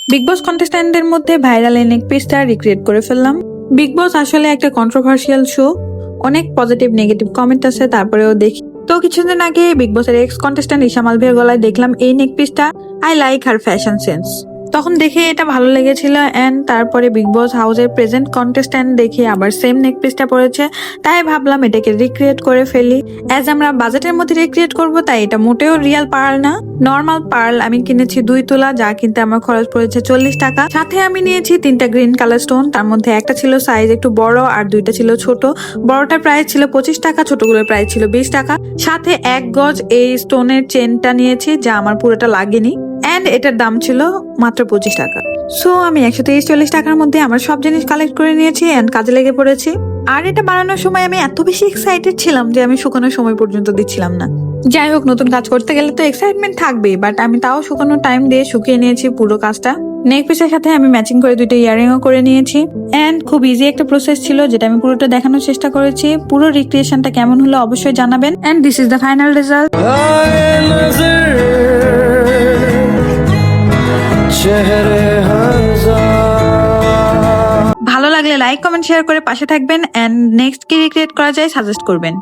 Big বস কন্টেস্ট্যান্টদের মধ্যে viral এই নেক পিসটা রিক্রিয়েট করে ফেললাম। বিগ বস আসলে একটা কন্ট্রোভার্সিয়াল শো, অনেক পজিটিভ নেগেটিভ কমেন্ট আছে, তারপরেও দেখি। তো কিছুদিন আগে বিগ বসের এক্স কন্টেস্ট্যান্ট ইশা মালভির গলায় দেখলাম এই নেক পিসটা। I like her fashion sense, তখন দেখে এটা ভালো লেগেছিল। এন্ড তারপরে বিগ বস হাউসের প্রেজেন্ট কন্টেস্ট্যান্ট দেখে আবার সেম নেক পিসটা পড়েছে, তাই ভাবলাম এটাকে রিক্রিয়েট করে ফেলি। অ্যাজ আমরা বাজেটের মধ্যে রিক্রিয়েট করব, তাই এটা মোটেও রিয়েল পার্ল না, নর্মাল পার্ল। আমি কিনেছি 2 তোলা, যা কিনতে আমার খরচ পড়েছে 40 টাকা। সাথে আমি নিয়েছি 3টা গ্রিন কালার স্টোন, তার মধ্যে একটা ছিল সাইজ একটু বড় আর 2টা ছিল ছোট। বড়টার প্রাইস ছিল 25 টাকা, ছোটগুলোর প্রাইস ছিল 20 টাকা। সাথে 1 গজ এই স্টোনের চেনটা নিয়েছি, যা আমার পুরোটা লাগেনি। এন্ড এটার দাম ছিল মাত্র 25 টাকা। সো আমি 130-40 টাকার মধ্যে আমার সব জিনিস কালেক্ট করে নিয়েছি এন্ড কাজে লেগে পড়েছি। আর এটা বানানোর সময় আমি এত বেশি এক্সাইটেড ছিলাম যে আমি শুকানোর সময় পর্যন্ত দিচ্ছিলাম না। যাই হোক, নতুন কাজ করতে গেলে তো এক্সাইটমেন্ট থাকবেই, বাট আমি তাও শুকানোর টাইম দিয়ে শুকিয়ে নিয়েছি পুরো কাজটা। নেক পিসের সাথে আমি ম্যাচিং করে 2টা ইয়ারিংও করে নিয়েছি। এন্ড খুব ইজি একটা প্রসেস ছিল, যেটা আমি পুরোটা দেখানোর চেষ্টা করেছি। পুরো রিক্রিয়েশনটা কেমন হলো অবশ্যই জানাবেন। And this is the final result. ভালো লাগলে লাইক কমেন্ট শেয়ার করে পাশে থাকবেন। এন্ড নেক্সট কি রিক্রিয়েট করা যায় সাজেস্ট করবেন।